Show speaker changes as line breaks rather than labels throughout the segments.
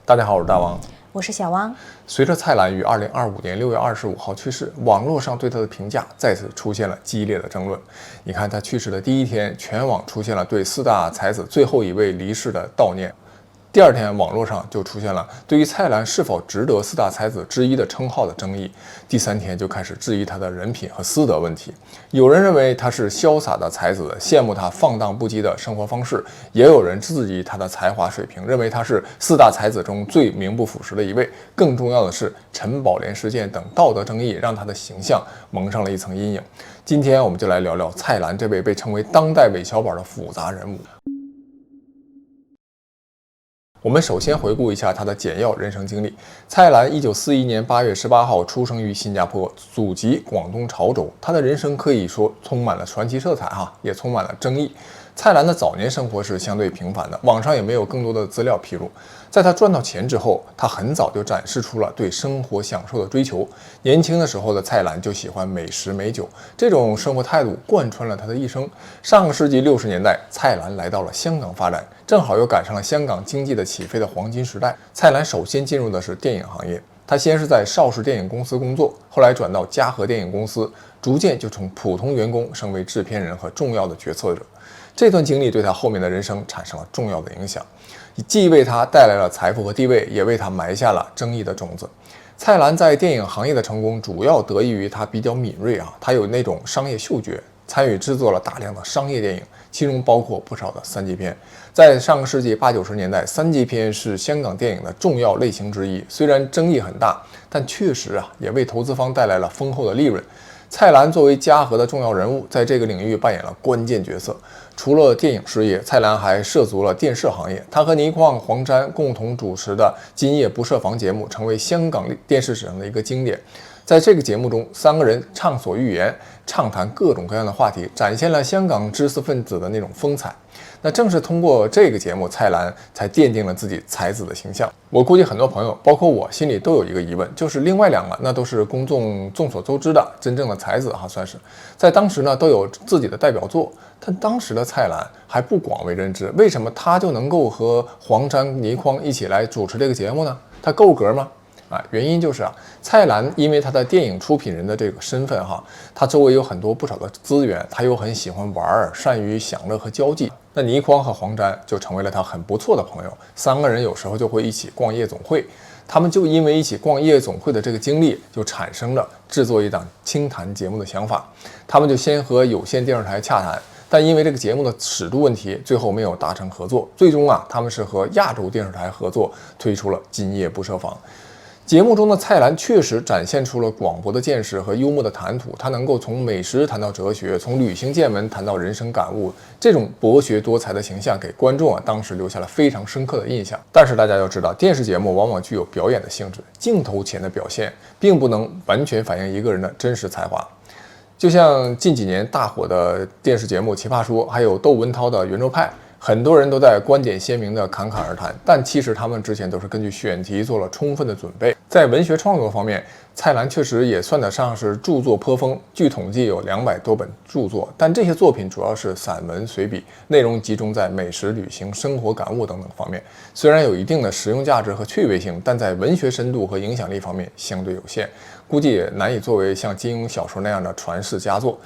大家好，我是大王，
我是小汪。
随着蔡澜于2025年6月25号去世，网络上对他的评价再次出现了激烈的争论。你看他去世的第一天，全网出现了对四大才子最后一位离世的悼念。第二天，网络上就出现了对于蔡澜是否值得四大才子之一的称号的争议。第三天就开始质疑他的人品和私德问题。有人认为他是潇洒的才子，羡慕他放荡不羁的生活方式；也有人质疑他的才华水平，认为他是四大才子中最名不副实的一位。更重要的是，陈宝莲事件等道德争议让他的形象蒙上了一层阴影。今天我们就来聊聊蔡澜这位被称为当代韦小宝的复杂人物。我们首先回顾一下他的简要人生经历。蔡澜1941年8月18号出生于新加坡，祖籍广东潮州。他的人生可以说充满了传奇色彩也充满了争议。蔡澜的早年生活是相对平凡的，网上也没有更多的资料披露。在他赚到钱之后，他很早就展示出了对生活享受的追求。年轻的时候的蔡澜就喜欢美食美酒，这种生活态度贯穿了他的一生。上个世纪60年代，蔡澜来到了香港发展，正好又赶上了香港经济的起飞的黄金时代。蔡澜首先进入的是电影行业，他先是在邵氏电影公司工作，后来转到嘉禾电影公司，逐渐就从普通员工升为制片人和重要的决策者。这段经历对他后面的人生产生了重要的影响，既为他带来了财富和地位，也为他埋下了争议的种子。蔡澜在电影行业的成功主要得益于他比较敏锐他有那种商业嗅觉，参与制作了大量的商业电影，其中包括不少的三级片。在上个世纪80、90年代，三级片是香港电影的重要类型之一，虽然争议很大，但确实也为投资方带来了丰厚的利润。蔡澜作为嘉禾的重要人物，在这个领域扮演了关键角色。除了电影事业，蔡澜还涉足了电视行业。他和倪匡、黄沾共同主持的《今夜不设防》节目，成为香港电视史上的一个经典。在这个节目中，三个人畅所欲言，畅谈各种各样的话题，展现了香港知识分子的那种风采。那正是通过这个节目，蔡澜才奠定了自己才子的形象。我估计很多朋友，包括我，心里都有一个疑问，就是另外两个那都是公众众所周知的真正的才子算是在当时呢都有自己的代表作，但当时的蔡澜还不广为人知，为什么他就能够和黄沾、倪匡一起来主持这个节目呢？他够格吗？原因就是蔡澜因为他的电影出品人的这个身份他周围有很多不少的资源，他又很喜欢玩，善于享乐和交际。那倪匡和黄沾就成为了他很不错的朋友，三个人有时候就会一起逛夜总会。他们就因为一起逛夜总会的这个经历，就产生了制作一档清谈节目的想法。他们就先和有线电视台洽谈，但因为这个节目的尺度问题，最后没有达成合作。最终他们是和亚洲电视台合作，推出了《今夜不设防》。节目中的蔡澜确实展现出了广博的见识和幽默的谈吐，他能够从美食谈到哲学，从旅行见闻谈到人生感悟，这种博学多才的形象给观众当时留下了非常深刻的印象。但是大家要知道，电视节目往往具有表演的性质，镜头前的表现并不能完全反映一个人的真实才华。就像近几年大火的电视节目《奇葩说》，还有窦文涛的《圆桌派》，很多人都在观点鲜明的侃侃而谈，但其实他们之前都是根据选题做了充分的准备。在文学创作方面，蔡澜确实也算得上是著作颇丰，据统计有200多本著作，但这些作品主要是散文随笔，内容集中在美食、旅行、生活感悟等等方面，虽然有一定的实用价值和趣味性，但在文学深度和影响力方面相对有限，估计也难以作为像金庸小说那样的传世佳作。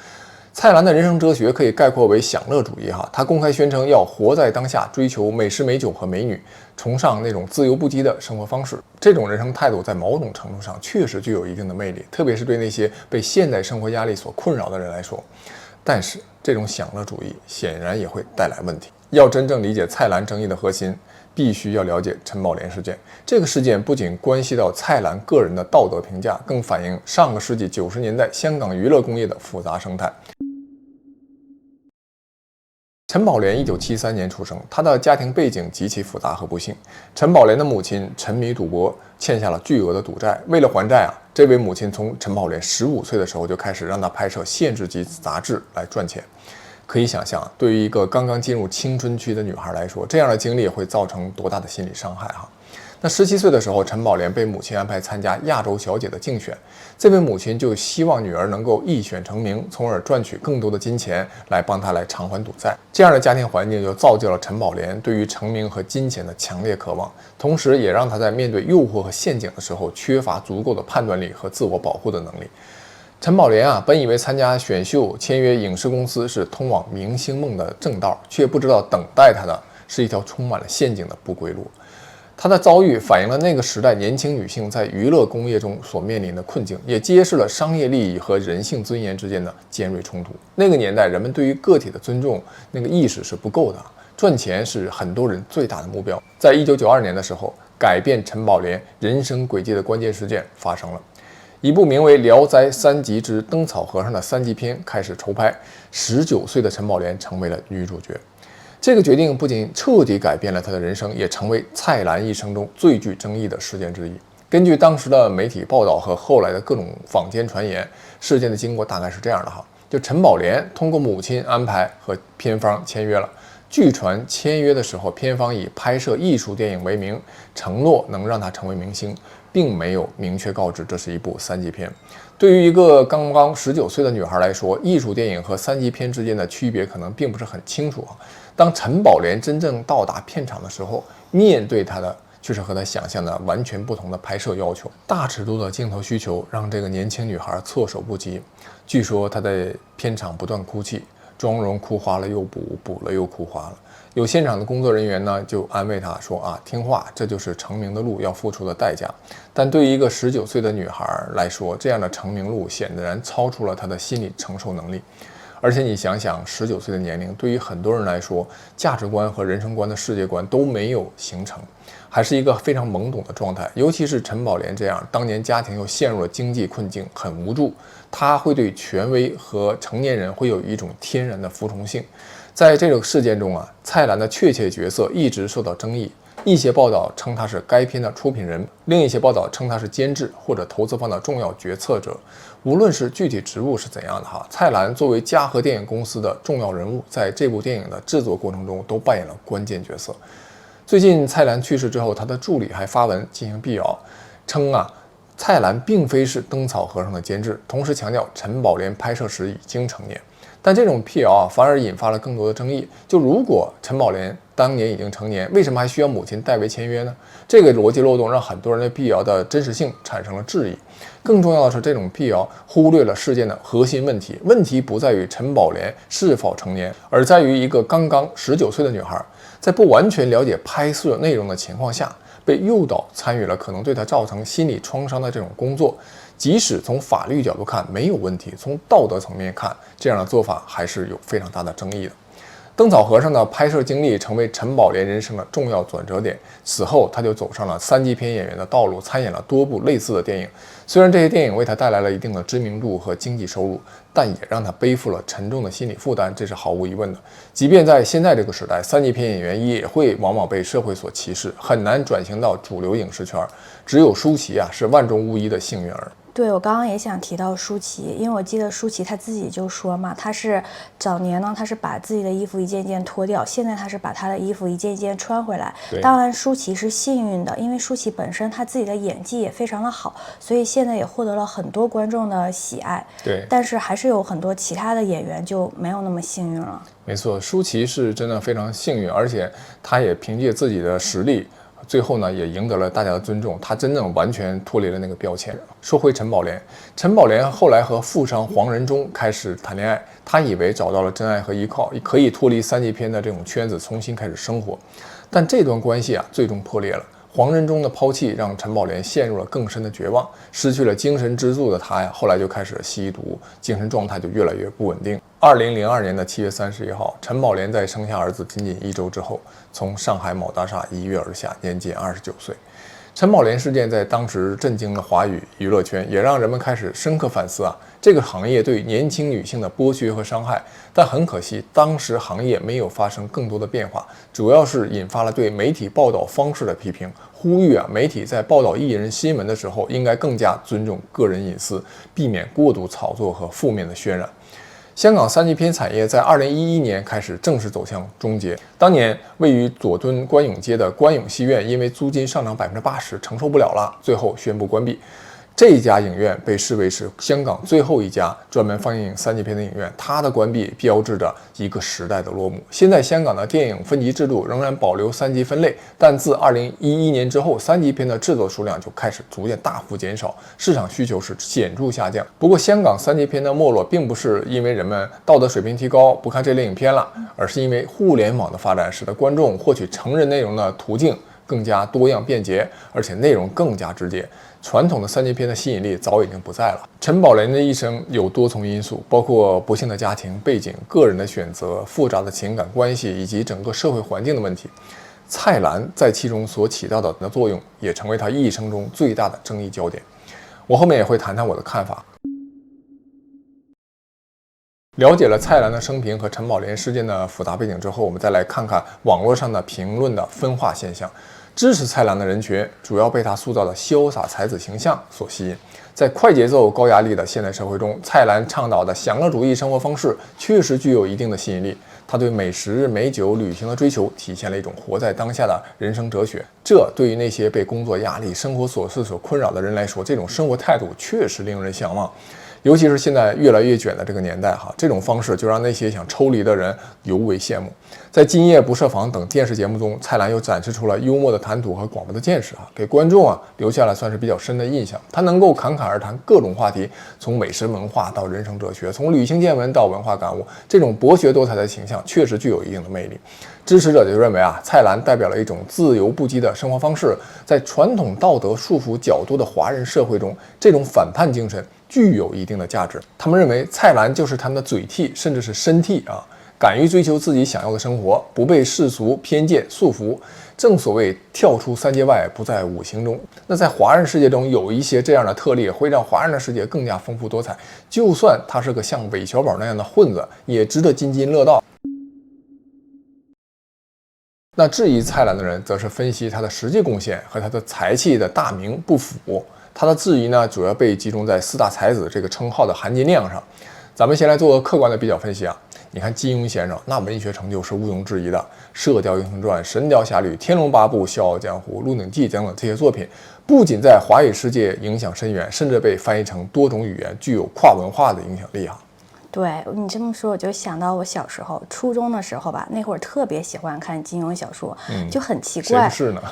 蔡澜的人生哲学可以概括为享乐主义他公开宣称要活在当下，追求美食美酒和美女，崇尚那种自由不羁的生活方式。这种人生态度在某种程度上确实具有一定的魅力，特别是对那些被现代生活压力所困扰的人来说。但是这种享乐主义显然也会带来问题。要真正理解蔡澜争议的核心，必须要了解陈宝莲事件。这个事件不仅关系到蔡澜个人的道德评价，更反映上个世纪90年代香港娱乐工业的复杂生态。陈宝莲1973年出生，他的家庭背景极其复杂和不幸。陈宝莲的母亲沉迷赌博，欠下了巨额的赌债。为了还债这位母亲从陈宝莲15岁的时候就开始让他拍摄限制级杂志来赚钱。可以想象，对于一个刚刚进入青春期的女孩来说，这样的经历会造成多大的心理伤害那17岁的时候，陈宝莲被母亲安排参加亚洲小姐的竞选，这位母亲就希望女儿能够一选成名，从而赚取更多的金钱来帮她来偿还赌债。这样的家庭环境就造就了陈宝莲对于成名和金钱的强烈渴望，同时也让她在面对诱惑和陷阱的时候缺乏足够的判断力和自我保护的能力。陈宝莲本以为参加选秀、签约影视公司是通往明星梦的正道，却不知道等待她的是一条充满了陷阱的不归路。她的遭遇反映了那个时代年轻女性在娱乐工业中所面临的困境，也揭示了商业利益和人性尊严之间的尖锐冲突。那个年代，人们对于个体的尊重那个意识是不够的，赚钱是很多人最大的目标。在1992年的时候，改变陈宝莲人生轨迹的关键事件发生了。一部名为《聊斋三集之灯草和尚》的3级片开始筹拍，19岁的陈宝莲成为了女主角。这个决定不仅彻底改变了她的人生，也成为蔡澜一生中最具争议的事件之一。根据当时的媒体报道和后来的各种坊间传言，事件的经过大概是这样的就陈宝莲通过母亲安排和片方签约了。据传签约的时候，片方以拍摄艺术电影为名，承诺能让她成为明星，并没有明确告知这是一部3级片。对于一个刚刚19岁的女孩来说，艺术电影和3级片之间的区别可能并不是很清楚当陈宝莲真正到达片场的时候，面对她的却是和她想象的完全不同的拍摄要求。大尺度的镜头需求让这个年轻女孩措手不及。据说她在片场不断哭泣，妆容哭花了又补，补了又哭花了。有现场的工作人员呢，就安慰她说听话，这就是成名的路要付出的代价。但对于一个19岁的女孩来说，这样的成名路显然超出了她的心理承受能力。而且你想想，19岁的年龄，对于很多人来说，价值观和人生观的世界观都没有形成，还是一个非常懵懂的状态。尤其是陈宝莲这样，当年家庭又陷入了经济困境，很无助，她会对权威和成年人会有一种天然的服从性。在这个事件中蔡澜的确切角色一直受到争议。一些报道称他是该片的出品人，另一些报道称他是监制或者投资方的重要决策者。无论是具体职务是怎样的蔡澜作为嘉禾电影公司的重要人物，在这部电影的制作过程中都扮演了关键角色。最近蔡澜去世之后，他的助理还发文进行辟谣，称蔡澜并非是灯草和尚的监制，同时强调陈宝莲拍摄时已经成年。但这种辟谣反而引发了更多的争议。就如果陈宝莲当年已经成年，为什么还需要母亲代为签约呢？这个逻辑漏洞让很多人对辟谣的真实性产生了质疑。更重要的是，这种辟谣忽略了事件的核心问题。问题不在于陈宝莲是否成年，而在于一个刚刚19岁的女孩，在不完全了解拍摄内容的情况下，被诱导参与了可能对她造成心理创伤的这种工作。即使从法律角度看没有问题，从道德层面看，这样的做法还是有非常大的争议的。灯草和尚的拍摄经历成为陈宝莲人生的重要转折点。此后，他就走上了3级片演员的道路，参演了多部类似的电影。虽然这些电影为他带来了一定的知名度和经济收入，但也让他背负了沉重的心理负担，这是毫无疑问的。即便在现在这个时代，3级片演员也会往往被社会所歧视，很难转型到主流影视圈。只有舒淇是万中无一的幸运儿。
对，我刚刚也想提到舒淇，因为我记得舒淇她自己就说嘛，她是早年呢，她是把自己的衣服一件件脱掉，现在她是把她的衣服一件件穿回来。当然，舒淇是幸运的，因为舒淇本身她自己的演技也非常的好，所以现在也获得了很多观众的喜爱。
对，
但是还是有很多其他的演员就没有那么幸运了。
没错，舒淇是真的非常幸运，而且她也凭借自己的实力。最后呢，也赢得了大家的尊重，他真正完全脱离了那个标签。说回陈宝莲，陈宝莲后来和富商黄仁忠开始谈恋爱，他以为找到了真爱和依靠，可以脱离3级片的这种圈子，重新开始生活。但这段关系最终破裂了。黄仁忠的抛弃让陈宝莲陷入了更深的绝望，失去了精神支柱的他后来就开始吸毒，精神状态就越来越不稳定。2002年的7月31号，陈宝莲在生下儿子仅仅1周之后，从上海某大厦一跃而下，年仅29岁。陈宝莲事件在当时震惊了华语娱乐圈，也让人们开始深刻反思这个行业对年轻女性的剥削和伤害。但很可惜，当时行业没有发生更多的变化，主要是引发了对媒体报道方式的批评，呼吁媒体在报道艺人新闻的时候，应该更加尊重个人隐私，避免过度炒作和负面的渲染。香港三级片产业在2011年开始正式走向终结。当年位于佐敦关永街的关永戏院因为租金上涨80%，承受不了了，最后宣布关闭。这家影院被视为是香港最后一家专门放映三级片的影院，它的关闭标志着一个时代的落幕。现在香港的电影分级制度仍然保留三级分类，但自2011年之后，三级片的制作数量就开始逐渐大幅减少，市场需求是显著下降。不过，香港三级片的没落并不是因为人们道德水平提高不看这类影片了，而是因为互联网的发展使得观众获取成人内容的途径更加多样便捷，而且内容更加直接。传统的三级片的吸引力早已经不在了。陈宝莲的一生有多重因素，包括不幸的家庭背景、个人的选择、复杂的情感关系以及整个社会环境的问题。蔡澜在其中所起到的作用，也成为他一生中最大的争议焦点。我后面也会谈谈我的看法。了解了蔡澜的生平和陈宝莲事件的复杂背景之后，我们再来看看网络上的评论的分化现象。支持蔡澜的人群主要被他塑造的潇洒才子形象所吸引。在快节奏、高压力的现代社会中，蔡澜倡导的享乐主义生活方式确实具有一定的吸引力。他对美食、美酒、旅行的追求，体现了一种活在当下的人生哲学。这对于那些被工作压力、生活琐事所困扰的人来说，这种生活态度确实令人向往。尤其是现在越来越卷的这个年代这种方式就让那些想抽离的人尤为羡慕。在《今夜不设防》等电视节目中，蔡澜又展示出了幽默的谈吐和广博的见识给观众留下了算是比较深的印象。他能够侃侃而谈各种话题，从美食文化到人生哲学，从旅行见闻到文化感悟，这种博学多才的形象确实具有一定的魅力。支持者就认为蔡澜代表了一种自由不羁的生活方式。在传统道德束缚较多的华人社会中，这种反叛精神具有一定的价值。他们认为蔡澜就是他们的嘴替，甚至是身替敢于追求自己想要的生活，不被世俗偏见束缚。正所谓跳出三界外，不在五行中。那在华人世界中有一些这样的特例，会让华人的世界更加丰富多彩。就算他是个像韦小宝那样的混子，也值得津津乐道。那质疑蔡澜的人则是分析他的实际贡献和他的才气的大名不符。他的质疑呢，主要被集中在四大才子这个称号的含金量上。咱们先来做个客观的比较分析你看金庸先生那文学成就是毋庸置疑的，《射雕英雄传》、《神雕侠侣》、《天龙八部》、《笑傲江湖》、《鹿鼎记》等等这些作品，不仅在华语世界影响深远，甚至被翻译成多种语言，具有跨文化的影响力
对你这么说，我就想到我小时候初中的时候吧，那会儿特别喜欢看金庸小说，就很奇怪。
谁不是呢？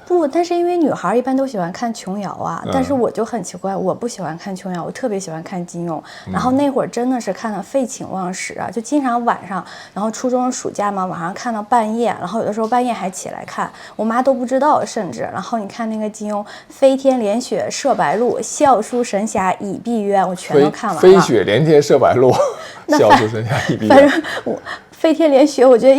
不，但是因为女孩一般都喜欢看琼瑶但是我就很奇怪，我不喜欢看琼瑶，我特别喜欢看金庸。然后那会儿真的是看得废寝忘食就经常晚上，然后初中暑假嘛，晚上看到半夜，然后有的时候半夜还起来看，我妈都不知道，甚至。然后你看那个金庸，飞天连雪射白鹿，笑书神侠倚碧鸳，我全都看完了。
飞雪连天射白鹿，笑书神侠倚碧鸳。
反正我飞天连雪，我觉得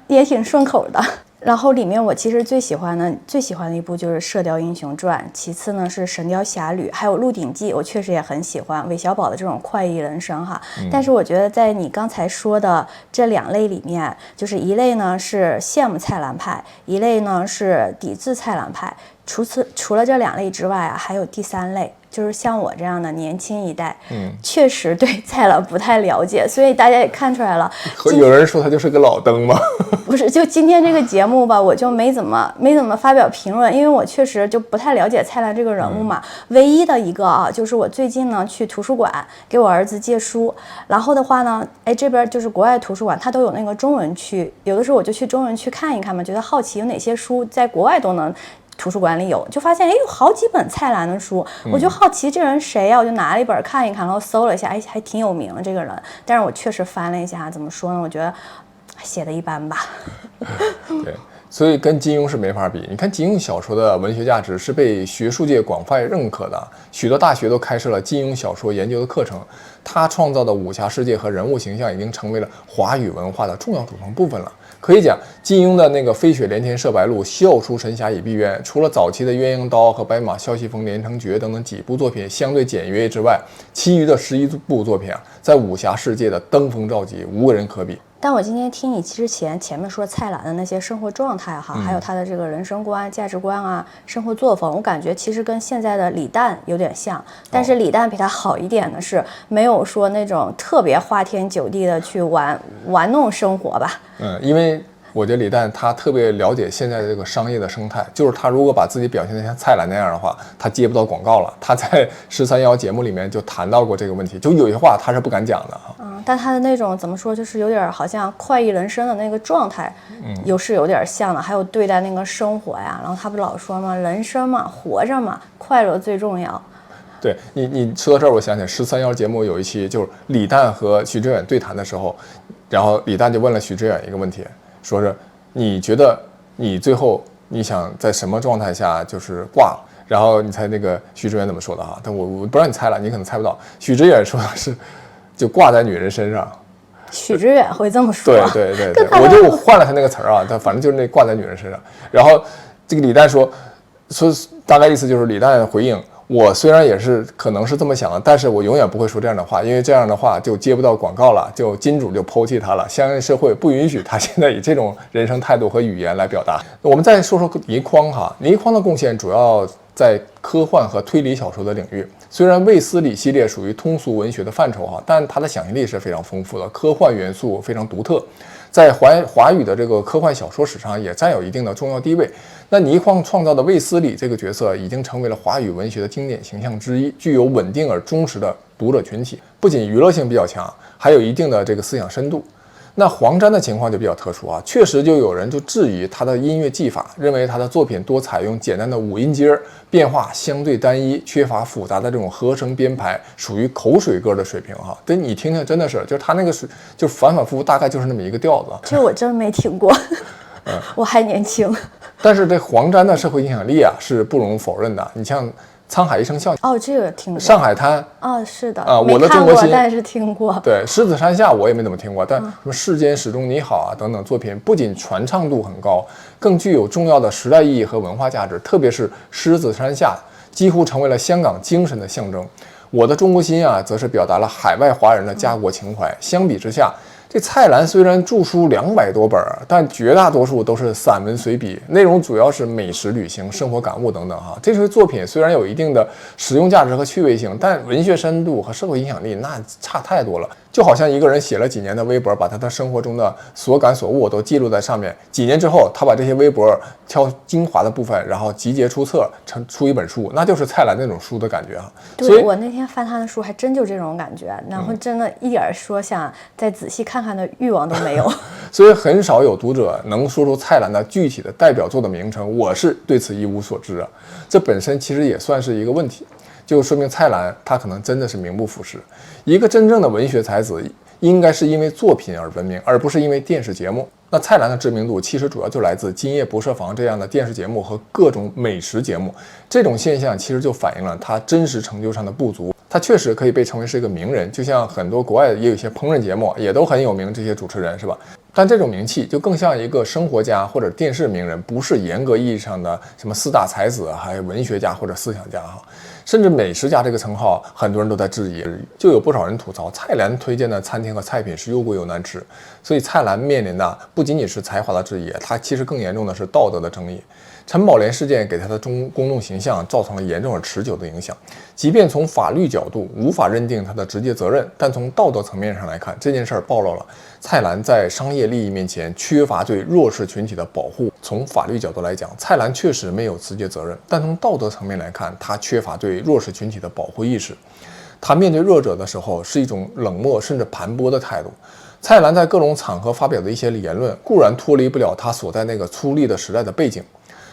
也挺顺口的。然后里面我其实最喜欢的一部就是《射雕英雄传》，其次呢是《神雕侠侣》，还有《鹿鼎记》，我确实也很喜欢韦小宝的这种快意人生但是我觉得在你刚才说的这两类里面，就是一类呢是羡慕蔡澜派，一类呢是抵制蔡澜派。除了这两类之外还有第三类，就是像我这样的年轻一代，确实对蔡澜不太了解，所以大家也看出来了。
有人说他就是个老登吗？
不是，就今天这个节目吧，我就没怎么发表评论，因为我确实就不太了解蔡澜这个人物嘛。唯一的一个就是我最近呢去图书馆给我儿子借书，然后的话呢，这边就是国外图书馆，它都有那个中文区，有的时候我就去中文区看一看嘛，觉得好奇有哪些书在国外都能。图书馆里有，就发现有好几本蔡澜的书，我就好奇这人谁我就拿了一本看一看，然后搜了一下，还挺有名的这个人。但是我确实翻了一下，怎么说呢？我觉得写的一般吧。
对，所以跟金庸是没法比。你看金庸小说的文学价值是被学术界广泛认可的，许多大学都开设了金庸小说研究的课程。他创造的武侠世界和人物形象已经成为了华语文化的重要组成部分了。可以讲，金庸的那个飞雪连天射白鹿，笑书神侠倚碧鸳，除了早期的鸳鸯刀和白马啸西风连城诀等等几部作品相对简约之外，其余的11部作品在武侠世界的登峰造极，无人可比。
但我今天听你之前面说蔡澜的那些生活状态哈，还有他的这个人生观、价值观啊、生活作风，我感觉其实跟现在的李诞有点像，但是李诞比他好一点的是，没有说那种特别花天酒地的去玩弄生活吧。
因为我觉得李诞他特别了解现在的这个商业的生态，就是他如果把自己表现得像蔡澜那样的话，他接不到广告了。他在13节目里面就谈到过这个问题，就有些话他是不敢讲的
但他的那种怎么说，就是有点好像快意人生的那个状态，有点像的。还有对待那个生活呀，然后他不老说嘛，人生嘛，活着嘛，快乐最重要。
对你说到这儿，我想起13节目有一期就是李诞和许知远对谈的时候，然后李诞就问了许知远一个问题。说是你觉得你最后你想在什么状态下就是挂了？然后你猜那个许知远怎么说的哈？但我不知道你猜了，你可能猜不到。许知远说的是就挂在女人身上。
许知远会这么说？
对，我就换了他那个词儿啊，他反正就是那挂在女人身上。然后这个李诞说大概意思就是李诞回应。我虽然也是可能是这么想的，但是我永远不会说这样的话，因为这样的话就接不到广告了，就金主就抛弃他了，相应社会不允许他现在以这种人生态度和语言来表达。我们再说说倪匡哈，倪匡的贡献主要在科幻和推理小说的领域。虽然卫斯理系列属于通俗文学的范畴哈，但他的想象力是非常丰富的，科幻元素非常独特，在华语的这个科幻小说史上也占有一定的重要地位。那倪匡创造的卫斯理这个角色已经成为了华语文学的经典形象之一，具有稳定而忠实的读者群体，不仅娱乐性比较强，还有一定的这个思想深度。那黄沾的情况就比较特殊啊，确实就有人就质疑他的音乐技法，认为他的作品多采用简单的5音阶，变化相对单一，缺乏复杂的这种和声编排，属于口水歌的水平哈。对，你听听，真的是，就是他那个就反反复复，大概就是那么一个调子。
这我真没听过，我还年轻。
但是这黄沾的社会影响力啊是不容否认的。你像沧海一声笑，
这个听过。
上海滩，
是的，
我的中国心，
但是听过。
对，狮子山下我也没怎么听过，但什么世间始终你好啊等等作品，不仅传唱度很高，更具有重要的时代意义和文化价值。特别是狮子山下，几乎成为了香港精神的象征。我的中国心啊，则是表达了海外华人的家国情怀。相比之下，这蔡澜虽然著书200多本，但绝大多数都是散文随笔，内容主要是美食、旅行、生活感悟等等哈。这些作品虽然有一定的实用价值和趣味性，但文学深度和社会影响力那差太多了。就好像一个人写了几年的微博，把他的生活中的所感所悟都记录在上面，几年之后，他把这些微博挑精华的部分，然后集结出册，出一本书，那就是蔡澜那种书的感觉啊。
对，我那天翻他的书，还真就这种感觉，然后真的一点说想再仔细看看的欲望都没有。
所以很少有读者能说出蔡澜的具体的代表作的名称，我是对此一无所知啊。这本身其实也算是一个问题。就说明蔡澜他可能真的是名不副实。一个真正的文学才子应该是因为作品而闻名，而不是因为电视节目。那蔡澜的知名度其实主要就来自《今夜不设防》这样的电视节目和各种美食节目。这种现象其实就反映了他真实成就上的不足。他确实可以被称为是一个名人，就像很多国外也有一些烹饪节目也都很有名，这些主持人是吧？但这种名气就更像一个生活家或者电视名人，不是严格意义上的什么4大才子，还有文学家或者思想家哈。甚至美食家这个称号，很多人都在质疑，就有不少人吐槽蔡澜推荐的餐厅和菜品是又贵又难吃。所以蔡澜面临的不仅仅是才华的质疑，他其实更严重的是道德的争议。陈宝莲事件给他的公众形象造成了严重而持久的影响。即便从法律角度无法认定他的直接责任，但从道德层面上来看，这件事儿暴露了蔡澜在商业利益面前缺乏对弱势群体的保护。从法律角度来讲，蔡澜确实没有直接责任，但从道德层面来看，他缺乏对弱势群体的保护意识。他面对弱者的时候是一种冷漠甚至盘剥的态度。蔡澜在各种场合发表的一些言论，固然脱离不了他所在那个粗粝的时代的背景，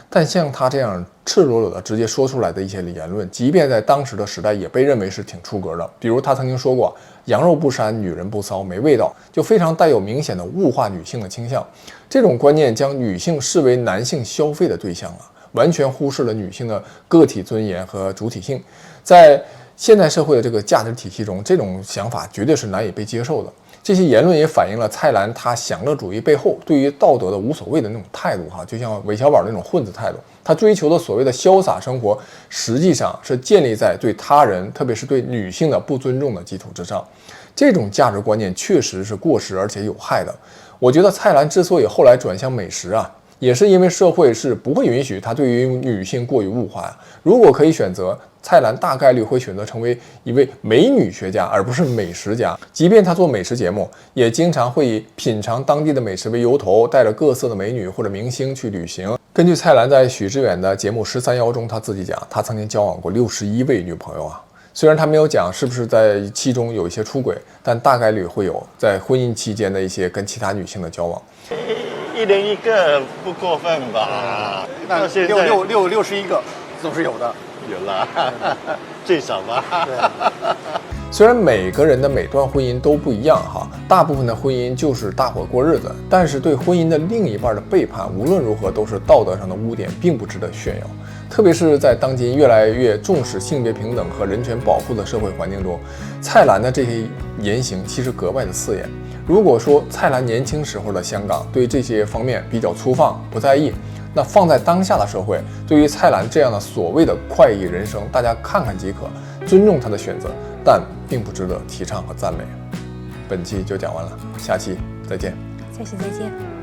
但像他这样赤裸裸的直接说出来的一些言论，即便在当时的时代也被认为是挺出格的。比如他曾经说过羊肉不膻，女人不骚，没味道，就非常带有明显的物化女性的倾向。这种观念将女性视为男性消费的对象啊，完全忽视了女性的个体尊严和主体性。在现代社会的这个价值体系中，这种想法绝对是难以被接受的。这些言论也反映了蔡澜他享乐主义背后对于道德的无所谓的那种态度哈，就像韦小宝那种混子态度。他追求的所谓的潇洒生活，实际上是建立在对他人，特别是对女性的不尊重的基础之上。这种价值观念确实是过时而且有害的。我觉得蔡澜之所以后来转向美食啊，也是因为社会是不会允许他对于女性过于物化。如果可以选择，蔡澜大概率会选择成为一位美女学家，而不是美食家。即便他做美食节目，也经常会以品尝当地的美食为由头，带着各色的美女或者明星去旅行。根据蔡澜在许知远的节目《13邀》中他自己讲，他曾经交往过61位女朋友啊。虽然他没有讲是不是在其中有一些出轨，但大概率会有在婚姻期间的一些跟其他女性的交往。
一人一个不过分吧？
那61个总是有的。
有了，最少吧。
虽然每个人的每段婚姻都不一样哈，大部分的婚姻就是大伙过日子，但是对婚姻的另一半的背叛，无论如何都是道德上的污点，并不值得炫耀。特别是在当今越来越重视性别平等和人权保护的社会环境中，蔡澜的这些言行其实格外的刺眼。如果说蔡澜年轻时候的香港对这些方面比较粗放，不在意，那放在当下的社会，对于蔡澜这样的所谓的快意人生，大家看看即可，尊重他的选择，但并不值得提倡和赞美。本期就讲完了，下期再见。
下期再见。